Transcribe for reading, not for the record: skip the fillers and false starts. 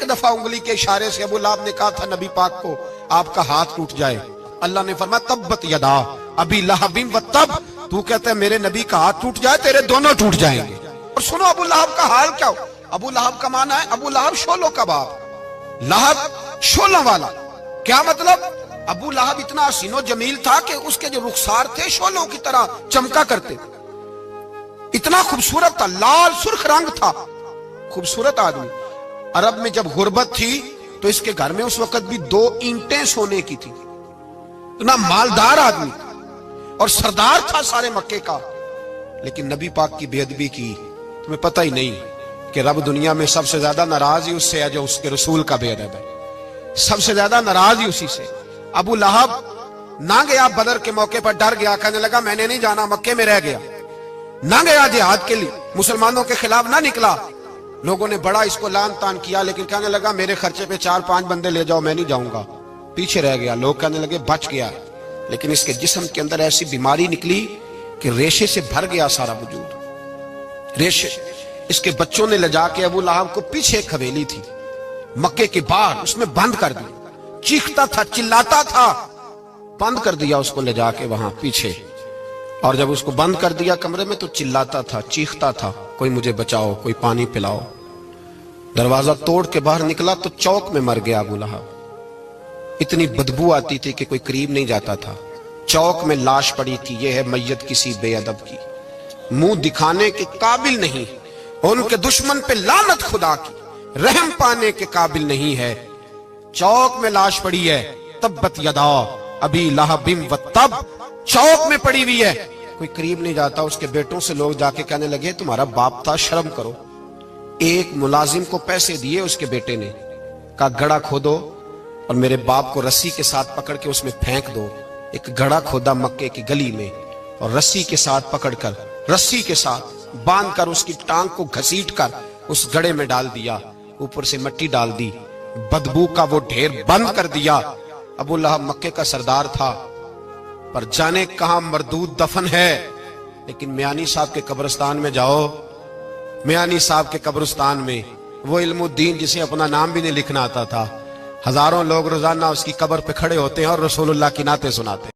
ایک دفعہ انگلی کے اشارے سے ابو لہب نے کہا تھا نبی پاک کو آپ کا ہاتھ ٹوٹ جائے، اللہ نے فرمایا تبت یدا ابی لہب و تب، تو کہتا ہے میرے نبی کا ہاتھ ٹوٹ جائے تیرے دونوں ٹوٹ جائیں گے۔ اور سنو ابو لہب کا حال کیا ہو۔ ابو لہب کا معنی ہے ابو لہب شولوں کا باپ، لہب شولوں والا۔ کیا مطلب؟ ابو لہب اتنا حسین و جمیل تھا کہ اس کے جو رخسار تھے شولوں کی طرح چمکا کرتے، اتنا خوبصورت تھا، لال سرخ رنگ تھا، خوبصورت آدمی۔ عرب میں جب غربت تھی تو اس کے گھر میں اس وقت بھی 2 اینٹیں سونے کی تھی، اتنا مالدار آدمی اور سردار تھا سارے مکے کا۔ لیکن نبی پاک کی بے ادبی کی، تمہیں پتہ ہی نہیں کہ رب دنیا میں سب سے زیادہ ناراض ہی اس سے ہے جو اس کے رسول کا بے ادب ہے، سب سے زیادہ ناراض ہی اسی سے۔ ابو لہب نہ گیا بدر کے موقع پر، ڈر گیا، کہنے لگا میں نے نہیں جانا، مکے میں رہ گیا، نہ گیا جہاد کے لیے، مسلمانوں کے خلاف نہ نکلا۔ لوگوں نے بڑا اس کو لان تان کیا، لیکن کہنے لگا میرے خرچے پہ 4-5 بندے لے جاؤ، میں نہیں جاؤں گا، پیچھے رہ گیا۔ لوگ کہنے لگے بچ گیا، لیکن اس کے جسم کے اندر ایسی بیماری نکلی کہ ریشے سے بھر گیا سارا وجود، ریشے۔ اس کے بچوں نے لے جا کے ابو لہب کو پیچھے ایک حویلی تھی مکے کے باہر، اس میں بند کر دیا، چیختا تھا، چلاتا تھا، بند کر دیا اس کو لے جا کے وہاں پیچھے۔ اور جب اس کو بند کر دیا کمرے میں تو چلاتا تھا، چیختا تھا، کوئی مجھے بچاؤ، کوئی پانی پلاؤ۔ دروازہ توڑ کے باہر نکلا تو چوک میں مر گیا ابو لہب، اتنی بدبو آتی تھی کہ کوئی قریب نہیں جاتا تھا۔ چوک میں لاش پڑی تھی، یہ ہے میت کسی بے ادب کی، منہ دکھانے کے قابل نہیں، ان کے دشمن پہ لعنت خدا کی، رحم پانے کے قابل نہیں ہے۔ چوک میں لاش پڑی ہے، تبت یدا ابی لہب و تب، چوک میں پڑی ہوئی ہے، کوئی قریب نہیں جاتا۔ اس کے بیٹوں سے لوگ جا کے کہنے لگے تمہارا باپ تھا، شرم کرو۔ ایک ملازم کو پیسے دیے اس کے بیٹے نے، کہا گڑھا کھودو اور میرے باپ کو رسی کے ساتھ پکڑ کے اس میں پھینک دو۔ ایک گڑھا کھودا مکے کی گلی میں اور رسی کے ساتھ پکڑ کر، رسی کے ساتھ باندھ کر اس کی ٹانگ کو گھسیٹ کر اس گڑھے میں ڈال دیا، اوپر سے مٹی ڈال دی، بدبو کا وہ ڈھیر بند کر دیا۔ ابو لہب مکے کا سردار تھا، پر جانے کہاں مردود دفن ہے۔ لیکن میانی صاحب کے قبرستان میں جاؤ، میانی صاحب کے قبرستان میں وہ علم الدین جسے اپنا نام بھی نہیں لکھنا آتا تھا، ہزاروں لوگ روزانہ اس کی قبر پہ کھڑے ہوتے ہیں اور رسول اللہ کی نعتیں سناتے ہیں۔